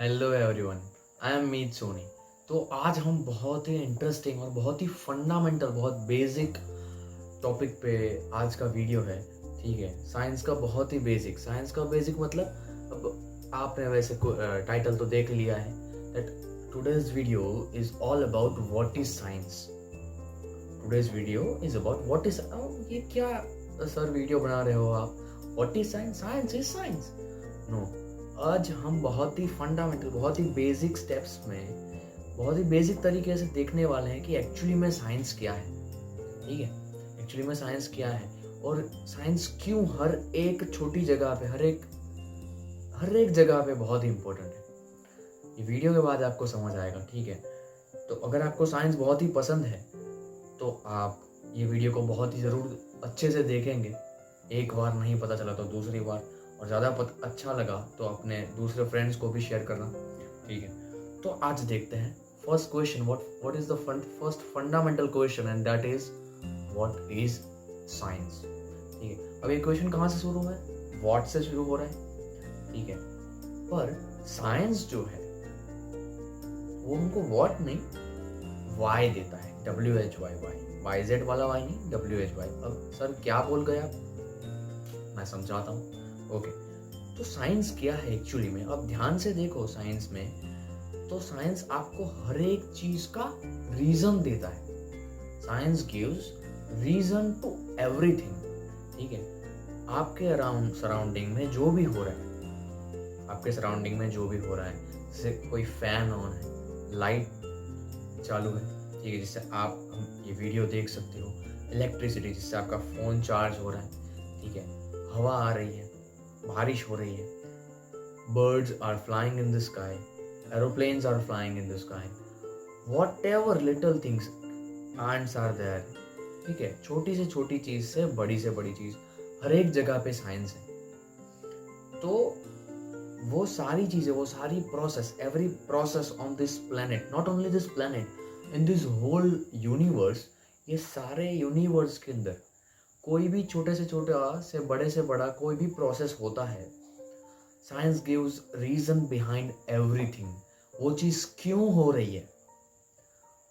Hello everyone, I am मीत सोनी। तो आज हम बहुत ही इंटरेस्टिंग और बहुत ही फंडामेंटल, बहुत बेसिक टॉपिक पे आज का वीडियो है। ठीक है, साइंस का बहुत ही बेसिक। साइंस का बेसिक मतलब अब आपने वैसे टाइटल तो देख लिया है that today's video is all about what is science. Today's video is about what is, ये क्या सर वीडियो बना रहे हो आप? What is science? Science is science. No, आज हम बहुत ही फंडामेंटल, बहुत ही बेसिक स्टेप्स में, बहुत ही बेसिक तरीके से देखने वाले हैं कि एक्चुअली में साइंस क्या है। ठीक है, एक्चुअली में साइंस क्या है और साइंस क्यों हर एक छोटी जगह पे, हर एक जगह पे बहुत ही इंपॉर्टेंट है। ये वीडियो के बाद आपको समझ आएगा। ठीक है, तो अगर आपको साइंस बहुत ही पसंद है तो आप ये वीडियो को बहुत ही ज़रूर अच्छे से देखेंगे। एक बार नहीं पता चला तो दूसरी बार, और ज़्यादा अच्छा लगा तो अपने दूसरे फ्रेंड्स को भी शेयर करना। ठीक है, तो आज देखते हैं first question, what is the first fundamental question, and that is what is science. ठीक है, अब ये क्वेश्चन कहाँ से शुरू है? व्हाट से शुरू हो रहा है। ठीक है, पर साइंस जो है वो हमको व्हाट नहीं, वाई देता है। WHY, वाई जेड वाला वाई नहीं, WHY। अब सर क्या बोल गए आप, मैं समझाता हूँ। ओके, तो साइंस क्या है एक्चुअली में? अब ध्यान से देखो साइंस में, तो साइंस आपको हर एक चीज का रीजन देता है। Science gives reason to everything. ठीक है, आपके अराउंड सराउंडिंग में जो भी हो रहा है, आपके सराउंडिंग में जो भी हो रहा है, जैसे कोई फैन ऑन है, लाइट चालू है, ठीक है, जिससे आप ये वीडियो देख सकते हो, इलेक्ट्रिसिटी जिससे आपका फोन चार्ज हो रहा है, ठीक है, हवा आ रही है, बारिश हो रही है, birds are flying in the sky, aeroplanes are flying in the sky, whatever little things, ants are there। ठीक है, छोटी से छोटी चीज से बड़ी चीज, हर एक जगह पे साइंस है। तो वो सारी चीजें, वो सारी process, every process on this planet, not only this planet, in this whole universe, ये सारे यूनिवर्स के अंदर कोई भी छोटे से छोटा से बड़ा कोई भी प्रोसेस होता है, science gives reason behind everything. वो चीज क्यों हो रही है,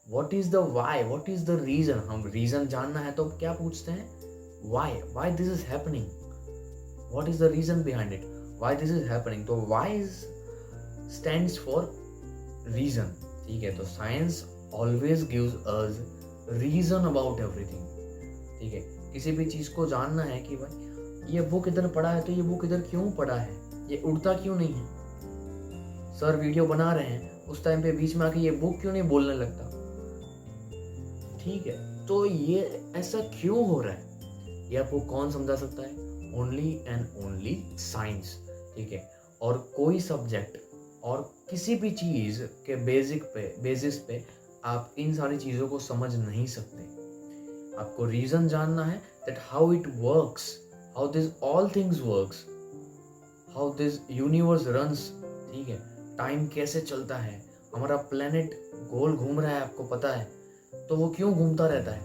what is the why, what is the reason. हम रीजन जानना है तो क्या पूछते हैं? Why this is happening, what is the reason behind it, why this is happening. तो वाई स्टैंड्स फॉर रीजन। ठीक है, तो science always gives us reason about everything. ठीक है, किसी भी चीज को जानना है कि भाई ये बुक इधर पड़ा है तो ये बुक इधर क्यों पड़ा है, ये उड़ता क्यों नहीं है। सर वीडियो बना रहे हैं उस टाइम पे बीच में आके ये बुक क्यों नहीं बोलने लगता। ठीक है, तो ये ऐसा क्यों हो रहा है, ये आपको कौन समझा सकता है? Only and only science. ठीक है, और कोई सब्जेक्ट और किसी भी चीज के बेसिस पे आप इन सारी चीजों को समझ नहीं सकते। आपको रीजन जानना है that how it works, how this all things works, how this universe runs. ठीक है, टाइम कैसे चलता है, हमारा प्लेनेट गोल घूम रहा है, आपको पता है, तो वो क्यों घूमता रहता है।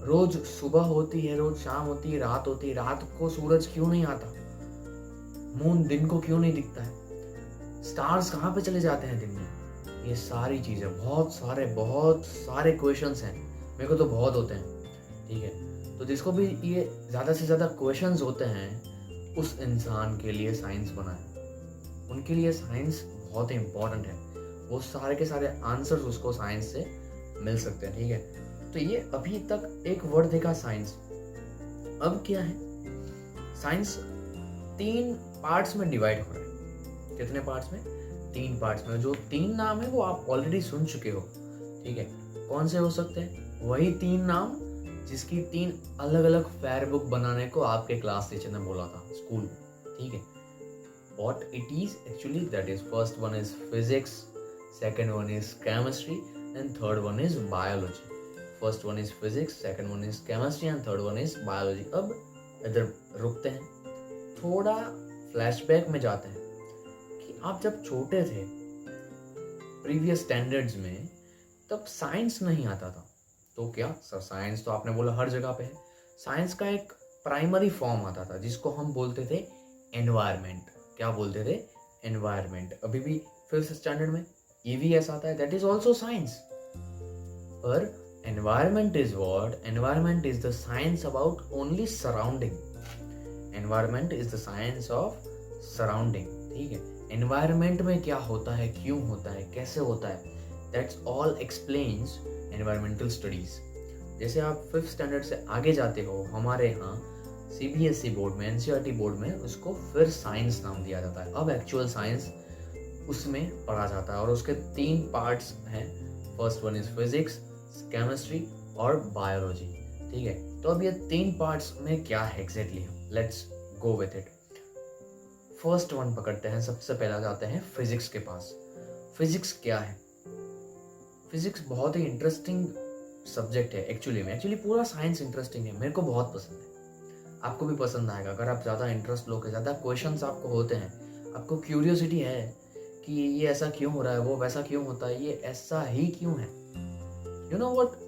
रोज सुबह होती है, रोज शाम होती है, रात होती है, रात को सूरज क्यों नहीं आता, मून दिन को क्यों नहीं दिखता है, स्टार्स कहाँ पे चले जाते हैं दिन में। ये सारी चीजें, बहुत सारे क्वेश्चंस हैं, मेरे को तो बहुत होते हैं। ठीक है, तो जिसको भी ये ज्यादा से ज्यादा क्वेश्चंस होते हैं, उस इंसान के लिए साइंस बना है, उनके लिए साइंस बहुत ही इंपॉर्टेंट है। वो सारे के सारे आंसर्स उसको साइंस से मिल सकते हैं। ठीक है, तो ये अभी तक एक वर्ड देखा साइंस। अब क्या है, साइंस 3 पार्ट्स में डिवाइड हो रहा है। कितने पार्ट्स में? 3 पार्ट्स में। जो 3 नाम है वो आप ऑलरेडी सुन चुके हो। ठीक है, कौन से हो सकते हैं? वही 3 नाम जिसकी 3 अलग अलग फेयर बुक बनाने को आपके क्लास टीचर ने बोला था स्कूल में। ठीक है, what it is actually, that is first one is physics, second one is chemistry, and third one is biology. First one is physics, second one is chemistry, and third one is biology. अब इधर रुकते हैं, थोड़ा flashback में जाते हैं कि आप जब छोटे थे प्रीवियस स्टैंडर्ड्स में, तब साइंस नहीं आता था। तो क्या सर, साइंस तो आपने बोला हर जगह पे है। साइंस का एक प्राइमरी फॉर्म आता था जिसको हम बोलते थे एनवायरमेंट। क्या बोलते थे? एनवायरमेंट, अभी भी 5th स्टैंडर्ड में EVS आता है, दैट इज ऑल्सो साइंस। पर environment is what, environment is the science about only surrounding. Environment is the science of surrounding, ठीक है। एनवायरमेंट में क्या होता है, क्यों होता है, कैसे होता है, that's all explains environmental studies. जैसे आप 5th स्टैंडर्ड से आगे जाते हो, हमारे यहाँ CBSE बोर्ड में, NCERT बोर्ड में उसको फिर साइंस नाम दिया जाता है। अब एक्चुअल साइंस उसमें पढ़ा जाता है और उसके 3 पार्ट्स हैं। First one is physics, chemistry और बायोलॉजी, ठीक है। तो अब ये 3 पार्ट्स में क्या है exactly, let's go with it. First one पकड़ते हैं, सबसे पहला जाते हैं फिजिक्स के पास। फिजिक्स क्या है? फिजिक्स बहुत ही इंटरेस्टिंग सब्जेक्ट है एक्चुअली पूरा साइंस इंटरेस्टिंग है, मेरे को बहुत पसंद है, आपको भी पसंद आएगा अगर आप ज़्यादा इंटरेस्ट लोगे, ज़्यादा क्वेश्चंस आपको होते हैं, आपको क्यूरियोसिटी है कि ये ऐसा क्यों हो रहा है, वो वैसा क्यों होता है, ये ऐसा ही क्यों है। यू नो व्हाट,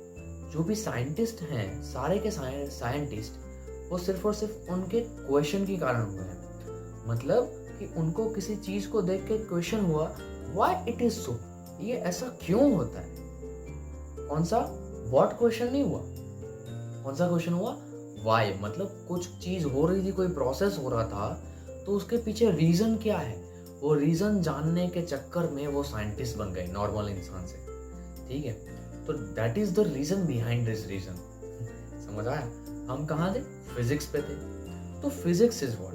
जो भी साइंटिस्ट हैं, सारे के साइंटिस्ट वो सिर्फ और सिर्फ उनके क्वेश्चन के कारण हुए हैं। मतलब कि उनको किसी चीज़ को देख के क्वेश्चन हुआ, व्हाई इट इज सो, ये ऐसा क्यों होता है। कौन सा व्हाट क्वेश्चन नहीं हुआ, कौन सा क्वेश्चन हुआ, वाई। मतलब कुछ चीज हो रही थी, कोई प्रोसेस हो रहा था, तो उसके पीछे रीजन क्या है, वो रीजन जानने के चक्कर में वो साइंटिस्ट बन गए नॉर्मल इंसान से, ठीक है। तो that is the reason behind this reason. समझ आया? हम कहाँ थे? फिजिक्स पे थे। तो फिजिक्स इज व्हाट,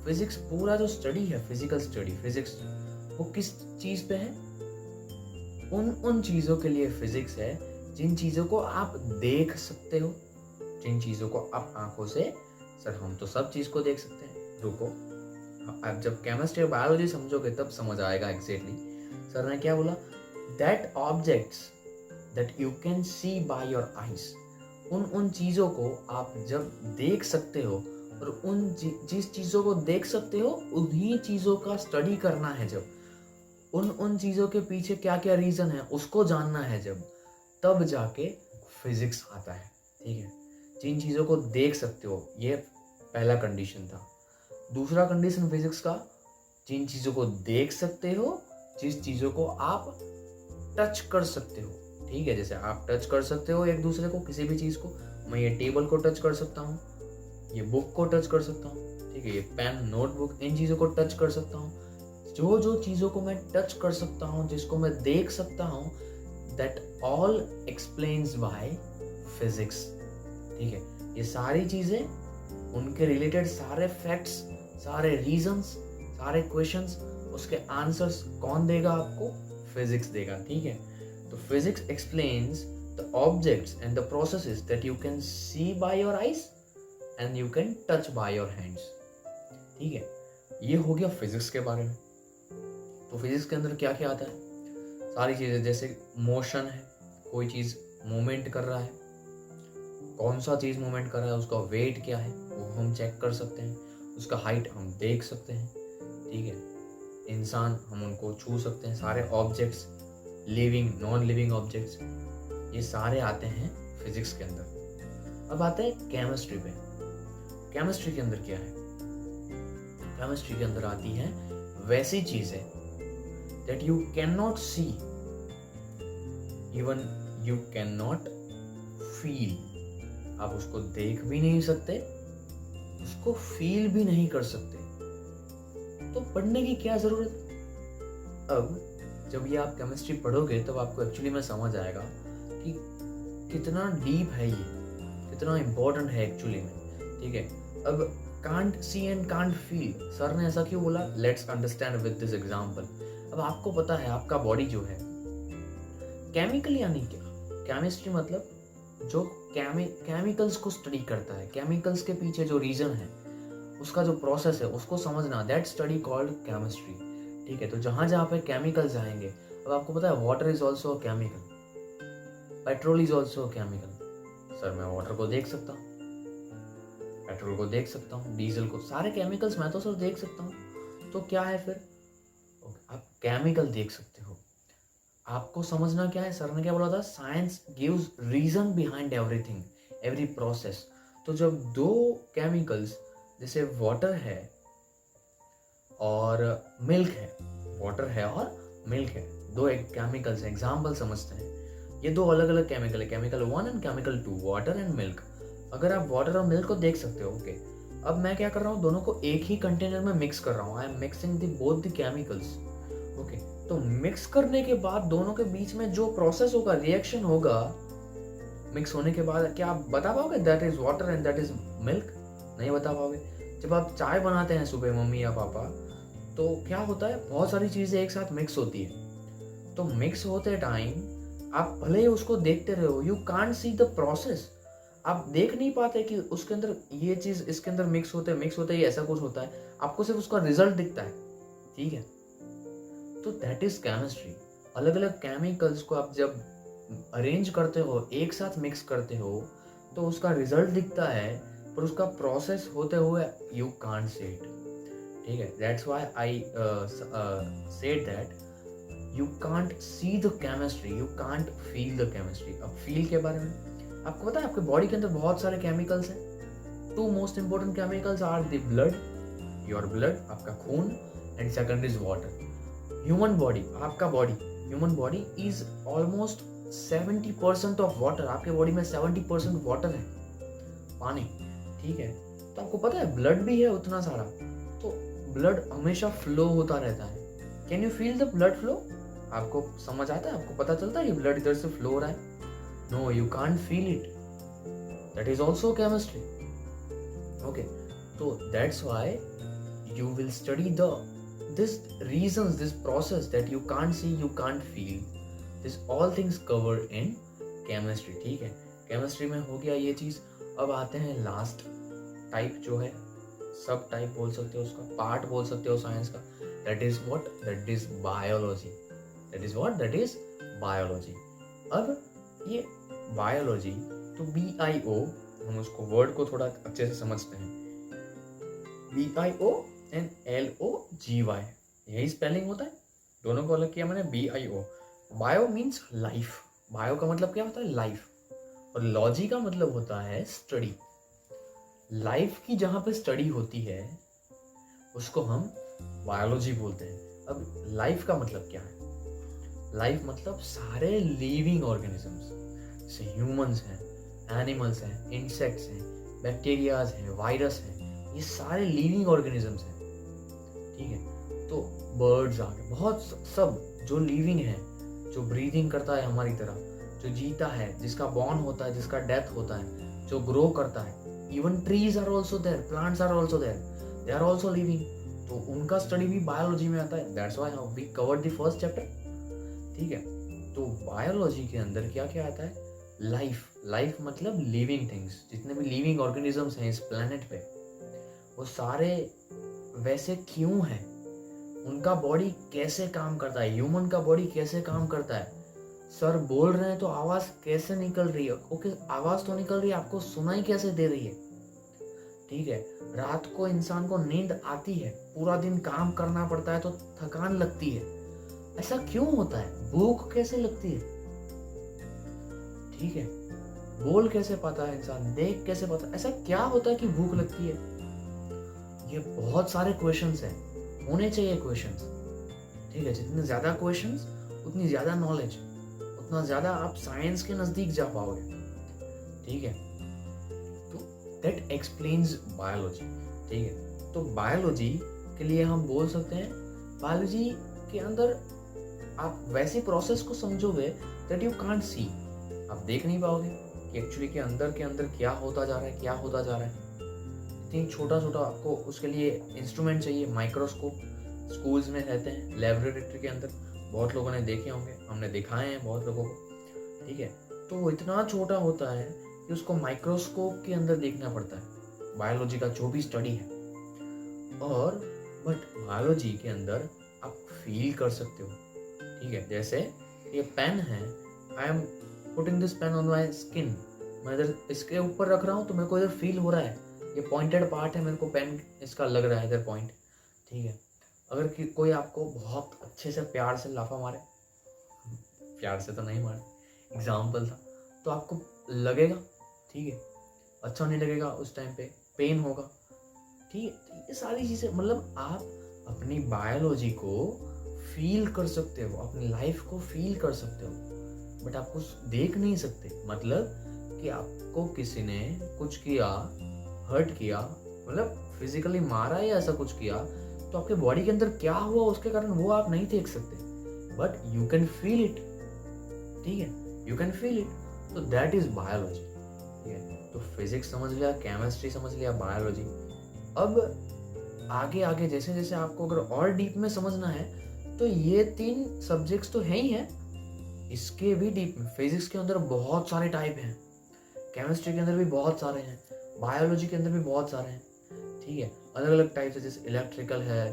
फिजिक्स पूरा जो स्टडी है, फिजिकल स्टडी, फिजिक्स वो किस चीज पे है? उन चीजों के लिए फिजिक्स है जिन चीजों को आप देख सकते हो, जिन चीजों को आप आंखों से, सर हम तो सब चीज को देख सकते हैं, रुको, आप जब केमिस्ट्री और बायोलॉजी समझोगे तब समझ आएगा एग्जैक्टली। सर ने क्या बोला, that objects that you can see by your eyes, उन चीजों को आप जब देख सकते हो, और जिस चीजों को देख सकते हो उन्हीं चीजों का स्टडी करना है, जब उन चीजों के पीछे क्या क्या रीजन है उसको जानना है, जब तब जाके फिजिक्स आता है, ठीक है। जिन चीज़ों को देख सकते हो, ये पहला कंडीशन था। दूसरा कंडीशन फिजिक्स का, जिन चीज़ों को देख सकते हो, जिस चीज़ों को आप टच कर सकते हो, ठीक है। जैसे आप टच कर सकते हो एक दूसरे को, किसी भी चीज़ को, मैं ये टेबल को टच कर सकता हूँ, ये बुक को टच कर सकता हूँ, ठीक है, ये पेन, नोटबुक, इन चीज़ों को टच कर सकता हूँ। जो चीज़ों को मैं टच कर सकता हूँ, जिसको मैं देख सकता हूँ, that all explains by physics, ठीक है। ये सारी चीजें, उनके रिलेटेड सारे फैक्ट्स, सारे रीजंस, सारे क्वेश्चंस, उसके आंसर्स कौन देगा आपको? फिजिक्स देगा, ठीक है। तो physics explains the objects and the processes that you can see by your eyes and you can touch by your hands, ठीक है। ये हो गया फिजिक्स के बारे में। तो फिजिक्स के अंदर क्या क्या आता है? सारी चीज़ें, जैसे मोशन है, कोई चीज़ मूवमेंट कर रहा है, कौन सा चीज़ मूवमेंट कर रहा है, उसका वेट क्या है वो हम चेक कर सकते हैं, उसका हाइट हम देख सकते हैं, ठीक है। इंसान, हम उनको छू सकते हैं, सारे objects, living non living objects, ये सारे आते हैं फिजिक्स के अंदर। अब आते हैं केमिस्ट्री पे। केमिस्ट्री के अंदर क्या है? केमिस्ट्री के अंदर आती हैं वैसी चीज़ें that you cannot see, even you cannot feel, आप उसको देख भी नहीं सकते, उसको फील भी नहीं कर सकते, तो पढ़ने की क्या जरूरत? अब जब ये आप केमिस्ट्री पढ़ोगे तब आपको एक्चुअली में समझ आएगा कि कितना डीप है ये, कितना इंपॉर्टेंट है एक्चुअली में, ठीक है। अब can't see and can't feel, sir ने ऐसा क्यों बोला? Let's understand with this example. अब आपको पता है आपका बॉडी जो है केमिकल, यानी क्या? केमिस्ट्री मतलब जो केमिकल्स को स्टडी करता है, केमिकल्स के पीछे जो रीजन है, उसका जो प्रोसेस है उसको समझना, दैट स्टडी कॉल्ड केमिस्ट्री, ठीक है। तो जहां जहां पे केमिकल्स आएंगे, अब आपको पता है water is also a chemical, petrol is also a chemical. Sir मैं वाटर को देख सकता हूँ, पेट्रोल को देख सकता हूँ, डीजल को, सारे केमिकल्स मैं तो सर देख सकता हूँ। तो क्या है फिर? आप केमिकल देख सकते हो, आपको समझना क्या है? सर ने क्या बोला था? Science gives reason behind everything, every process. तो जब दो केमिकल्स, जैसे वाटर है, और मिल्क है, वाटर है और मिल्क है, दो एक केमिकल्स हैं, एग्जाम्पल समझते हैं। ये दो अलग अलग केमिकल है, chemical 1 and chemical 2, water and milk. अगर आप वाटर और मिल्क को देख सकते हो, ओके। अब मैं क्या कर रहा हूँ, दोनों को एक ही कंटेनर में मिक्स कर रहा हूँ। I am mixing the both the chemicals, okay. तो मिक्स करने के बाद दोनों के बीच में जो प्रोसेस होगा, रिएक्शन होगा, मिक्स होने के बाद, क्या आप बता पाओगे that is water and that is milk? नहीं बता पाओगे। जब आप चाय बनाते हैं सुबह, मम्मी या पापा, तो क्या होता है, बहुत सारी चीजें एक साथ मिक्स होती है। तो मिक्स होते टाइम आप भले ही उसको देखते रहो, you can't see the process. आप देख नहीं पाते कि उसके अंदर ये चीज इसके अंदर मिक्स होते ही ऐसा कुछ होता है। आपको सिर्फ उसका रिजल्ट दिखता है, ठीक है। तो दैट इज केमिस्ट्री। अलग अलग केमिकल्स को आप जब अरेंज करते हो, एक साथ मिक्स करते हो, तो उसका रिजल्ट दिखता है, पर उसका प्रोसेस होते हुए यू कांट सी इट, ठीक है। That's why I said that you can't see the chemistry, you can't feel the chemistry. अब फील के बारे में आपको पता है, आपके बॉडी के अंदर बहुत सारे केमिकल्स हैं। 2 most important chemicals are the blood, your blood, आपका खून, and second is water. Human body, आपका body, human body is almost 70% of water. आपके बॉडी में 70% वाटर है, पानी, ठीक है। तो आपको पता है ब्लड भी है उतना सारा, तो ब्लड हमेशा फ्लो होता रहता है। Can you feel the blood flow? आपको समझ आता है, आपको पता चलता है कि ब्लड इधर से फ्लो हो रहा है? No, you can't feel it. That is also chemistry, okay. तो that's why you will study this reasons, this process that you can't see, you can't feel, this all things covered in chemistry, ठीक है। Chemistry में हो गया ये चीज। अब आते हैं लास्ट टाइप, जो है सब टाइप बोल सकते हो उसका, पार्ट बोल सकते हो साइंस का। That is what? That is biology. That is what? That is biology. अब ये बायोलॉजी, तो BIO, हम उसको वर्ड को थोड़ा अच्छे से समझते हैं। BIO एंड LOGY, यही स्पेलिंग होता है, दोनों को अलग किया मैंने, BIO। Bio means life, bio का मतलब क्या होता है? लाइफ। और लॉजी का मतलब होता है स्टडी। लाइफ की जहां पे स्टडी होती है उसको हम बायोलॉजी बोलते हैं। अब लाइफ का मतलब क्या है? लाइफ मतलब सारे लिविंग ऑर्गेनिजम्स, जैसे ह्यूमंस हैं, एनिमल्स हैं, इंसेक्ट्स हैं, बैक्टीरियाज हैं, वायरस हैं, ये सारे लिविंग ऑर्गेनिजम्स हैं, ठीक है। तो बर्ड्स आ गए, बहुत सब जो लिविंग है, जो ब्रीदिंग करता है हमारी तरह, जो जीता है, जिसका बॉर्न होता है, जिसका डेथ होता है, जो ग्रो करता है। Even trees are also there, plants are also there, they are also living. तो उनका स्टडी भी बायोलॉजी में आता है। That's why we covered the first chapter, ठीक है। तो बायोलॉजी के अंदर क्या क्या आता है? लाइफ, लाइफ मतलब लिविंग थिंग्स, जितने भी लिविंग ऑर्गेनिजम्स हैं इस प्लेनेट पे, वो सारे वैसे क्यों हैं, उनका बॉडी कैसे काम करता है, ह्यूमन का बॉडी कैसे काम करता है। सर बोल रहे हैं तो आवाज कैसे निकल रही है? ओके, आवाज तो निकल रही है, आपको सुनाई कैसे दे रही है, ठीक है। रात को इंसान को नींद आती है, पूरा दिन काम करना पड़ता है तो थकान लगती है, ऐसा क्यों होता है? भूख कैसे लगती है, ठीक है। बोल कैसे पाता है इंसान, देख कैसे पाता है, ऐसा क्या होता है कि भूख लगती है? ये बहुत सारे क्वेश्चंस हैं, होने चाहिए क्वेश्चंस, ठीक है। जितने ज्यादा क्वेश्चंस उतनी ज्यादा नॉलेज, उतना ज्यादा आप साइंस के नजदीक जा पाओगे, ठीक है। तो दैट एक्सप्लेन्स बायोलॉजी, ठीक है। तो बायोलॉजी के लिए हम बोल सकते हैं, बायोलॉजी के अंदर आप वैसी प्रोसेस को समझोगे दैट यू कांट सी, आप देख नहीं पाओगे कि एक्चुअली के अंदर क्या होता जा रहा है, क्या होता जा रहा है। इतनी छोटा छोटा आपको उसके लिए इंस्ट्रूमेंट चाहिए, माइक्रोस्कोप स्कूल्स में रहते हैं, लेबोरेटरी के अंदर बहुत लोगों ने देखे होंगे, हमने दिखाए हैं बहुत लोगों को, ठीक है। तो वो इतना छोटा होता है कि उसको माइक्रोस्कोप के अंदर देखना पड़ता है, बायोलॉजी का जो भी स्टडी है। और बट बायोलॉजी के अंदर आप फील कर सकते हो, ठीक है। जैसे ये पेन है, I am putting this pain on my skin, मैं इधर इसके ऊपर रख रहा हूँ तो मेरे को इधर फील हो रहा है, ये पॉइंटेड पार्ट है, मेरे को पेन इसका लग रहा है इधर पॉइंट, ठीक है। अगर कोई आपको बहुत अच्छे से प्यार से लाफा मारे, प्यार से तो नहीं मारे, एग्जाम्पल था, तो आपको लगेगा, ठीक है, अच्छा नहीं लगेगा, उस टाइम पे पेन होगा, ठीक है। तो ये सारी चीजें, मतलब आप अपनी बायोलॉजी को फील कर सकते हो, अपनी लाइफ को फील कर सकते हो, बट आप कुछ देख नहीं सकते। मतलब कि आपको किसी ने कुछ किया, हर्ट किया, मतलब फिजिकली मारा या ऐसा कुछ किया, तो आपके बॉडी के अंदर क्या हुआ उसके कारण वो आप नहीं देख सकते, but you can feel it. ठीक है, यू कैन फील इट। तो दैट इज बायोलॉजी। ठीक है, तो फिजिक्स समझ लिया, केमिस्ट्री समझ लिया, बायोलॉजी। अब आगे आगे जैसे जैसे आपको अगर और डीप में समझना है तो ये 3 सब्जेक्ट्स तो है ही है, इसके भी डीप में फिजिक्स के अंदर बहुत सारे टाइप हैं, केमिस्ट्री के अंदर भी बहुत सारे हैं, बायोलॉजी के अंदर भी बहुत सारे हैं। ठीक है, अलग अलग टाइप से, जैसे इलेक्ट्रिकल है,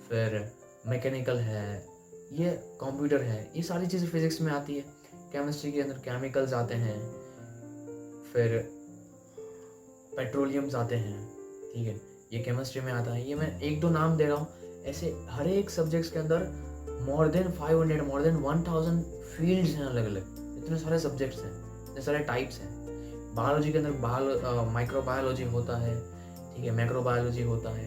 फिर मैकेनिकल है, ये कंप्यूटर है, ये सारी चीज़ें फिजिक्स में आती है। केमिस्ट्री के अंदर केमिकल्स आते हैं, फिर पेट्रोलियम्स आते हैं। ठीक है, ये केमिस्ट्री में आता है। ये मैं 1-2 नाम दे रहा हूँ, ऐसे हर एक सब्जेक्ट्स के अंदर मोर देन 1000 फील्ड्स हैं, अलग अलग, इतने सारे सब्जेक्ट्स हैं, इतने सारे टाइप्स हैं। बायोलॉजी के अंदर माइक्रोबायोलॉजी होता है, ठीक है, मैक्रोबायोलॉजी होता है,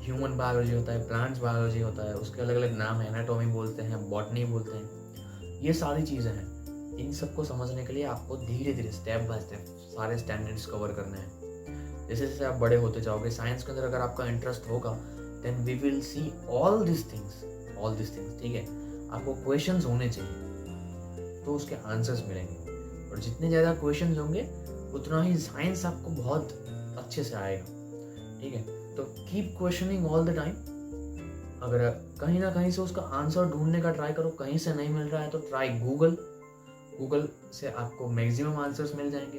ह्यूमन बायोलॉजी होता है, प्लांट्स बायोलॉजी होता है, उसके अलग अलग नाम है, एनाटॉमी बोलते हैं, बॉटनी बोलते हैं। ये सारी चीज़ें हैं। इन सबको समझने के लिए आपको धीरे धीरे स्टेप बाय स्टेप सारे स्टैंडर्ड्स कवर करने हैं। जैसे जैसे आप बड़े होते जाओगे, साइंस के अंदर अगर आपका इंटरेस्ट होगा, then we will see all this things. ठीक है, आपको क्वेश्चंस होने चाहिए तो उसके आंसर्स मिलेंगे, और जितने ज़्यादा क्वेश्चंस होंगे उतना ही साइंस आपको बहुत अच्छे से आएगा। ठीक है, तो keep questioning all the time. अगर कहीं ना कहीं से उसका आंसर ढूंढने का ट्राई करो, कहीं से नहीं मिल रहा है तो ट्राई गूगल से आपको मैक्सिमम आंसर्स मिल जाएंगे।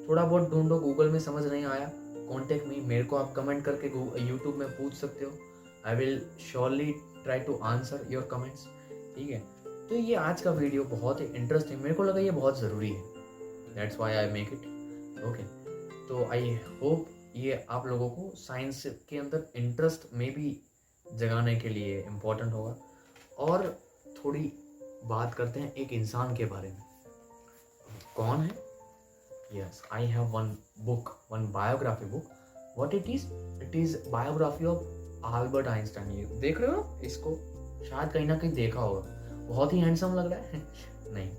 थोड़ा बहुत ढूंढो, गूगल में समझ नहीं आया, कॉन्टेक्ट मी, मेरे को आप कमेंट करके यूट्यूब में पूछ सकते हो। I will surely try to answer your comments. ठीक है, तो ये आज का वीडियो बहुत ही इंटरेस्टिंग, मेरे को लगा ये बहुत ज़रूरी है, that's why I make it. Okay, तो आई होप ये आप लोगों को साइंस के अंदर इंटरेस्ट में भी जगाने के लिए इम्पोर्टेंट होगा। और थोड़ी बात करते हैं एक इंसान के बारे में। कौन है? Yes, I have one biography book. What it is biography of Albert Einstein. ये देख रहे हो इसको, शायद कहीं ना कहीं देखा होगा, बहुत ही हैंडसम लग रहा है नहीं,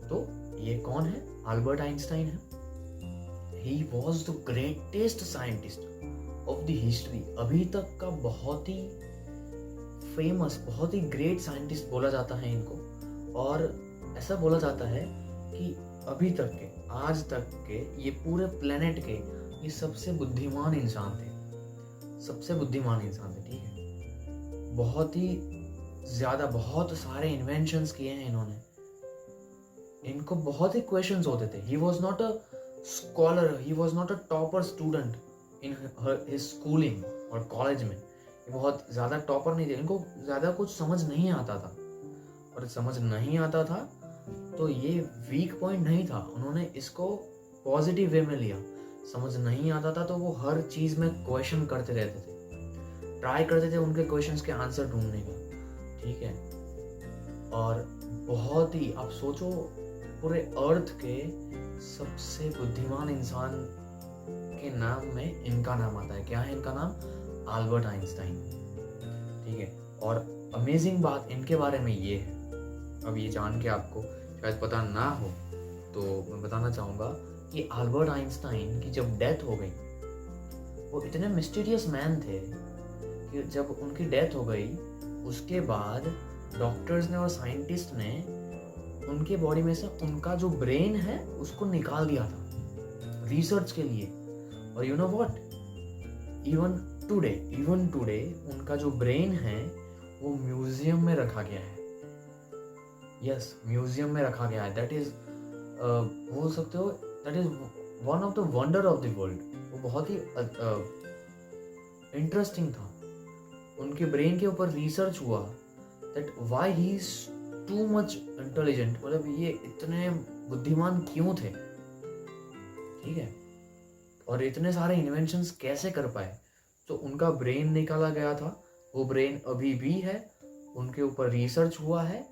तो ये कौन है? अल्बर्ट आइंस्टाइन है। He was the greatest scientist of the history. अभी तक का बहुत ही फेमस, बहुत ही ग्रेट साइंटिस्ट बोला जाता है इनको। और ऐसा बोला जाता है कि अभी तक के, आज तक के, ये पूरे प्लेनेट के ये सबसे बुद्धिमान इंसान थे, सबसे बुद्धिमान इंसान थे। ठीक है, बहुत ही ज़्यादा, बहुत सारे इन्वेंशंस किए हैं इन्होंने। इनको बहुत ही क्वेश्चंस होते थे। He was not a scholar, he was not a topper student in his schooling और कॉलेज में। ये बहुत ज़्यादा टॉपर नहीं थे, इनको ज़्यादा कुछ समझ नहीं आता था, और समझ नहीं आता था तो ये वीक पॉइंट नहीं था, उन्होंने इसको पॉजिटिव वे में लिया। समझ नहीं आता था तो वो हर चीज़ में क्वेश्चन करते रहते थे, ट्राई करते थे उनके क्वेश्चंस के आंसर ढूंढने का। ठीक है, और बहुत ही, आप सोचो, पूरे अर्थ के सबसे बुद्धिमान इंसान के नाम में इनका नाम आता है। क्या है इनका नाम? Albert Einstein. ठीक है, और अमेजिंग बात इनके बारे में ये है, अब ये जान के आपको शायद पता ना हो तो मैं बताना चाहूँगा कि अल्बर्ट आइंस्टाइन की जब डेथ हो गई, वो इतने मिस्टीरियस मैन थे कि जब उनकी डेथ हो गई उसके बाद डॉक्टर्स ने और साइंटिस्ट ने उनके बॉडी में से उनका जो ब्रेन है उसको निकाल दिया था रिसर्च के लिए। और you know what, even today उनका जो ब्रेन है वो म्यूजियम में रखा गया है। यस, म्यूजियम में रखा गया है। दैट इज, बोल सकते हो, that is one of the wonder of the world. वो बहुत ही इंटरेस्टिंग था। उनके ब्रेन के ऊपर रिसर्च हुआ that why he is too much intelligent, मतलब ये इतने बुद्धिमान क्यों थे। ठीक है, और इतने सारे इन्वेंशंस कैसे कर पाए, तो उनका ब्रेन निकाला गया था। वो ब्रेन अभी भी है, उनके ऊपर रिसर्च हुआ है,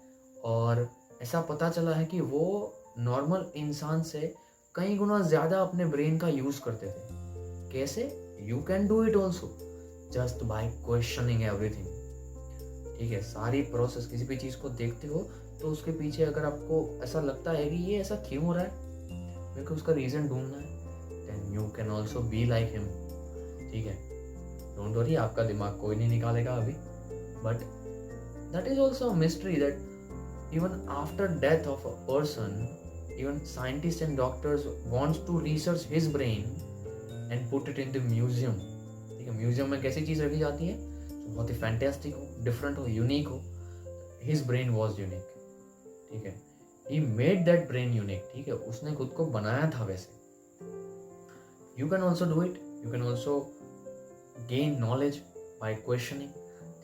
और ऐसा पता चला है कि वो नॉर्मल इंसान से कई गुना ज़्यादा अपने ब्रेन का यूज़ करते थे। कैसे? You can do it also. Just by questioning everything. ठीक है, सारी प्रोसेस, किसी भी चीज़ को देखते हो तो उसके पीछे अगर आपको ऐसा लगता है कि ये ऐसा क्यों हो रहा है, मेरे को उसका रीज़न ढूंढना है, then you can also be like him. ठीक है, डोंट वरी, आपका दिमाग कोई नहीं निकालेगा अभी, but that is also mystery that even after death of a person, even scientists and doctors wants to research his brain and put it in the museum। ठीक है, म्यूजियम में कैसी चीज़ रखी जाती है जो बहुत ही फैंटेस्टिक हो, डिफरेंट हो, यूनिक हो। His brain was unique. ठीक है, he made that brain unique. ठीक है, उसने खुद को बनाया था वैसे। You can also do it, you can also gain knowledge by questioning.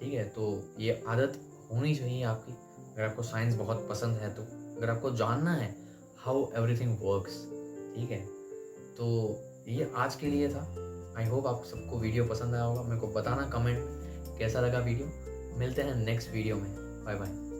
ठीक है, तो ये आदत होनी चाहिए आपकी। अगर आपको साइंस बहुत पसंद है तो, अगर आपको जानना है हाउ एवरीथिंग वर्क्स। ठीक है, तो ये आज के लिए था। आई होप आप सबको वीडियो पसंद आया होगा। मेरे को बताना कमेंट में कैसा लगा वीडियो। मिलते हैं नेक्स्ट वीडियो में। Bye bye.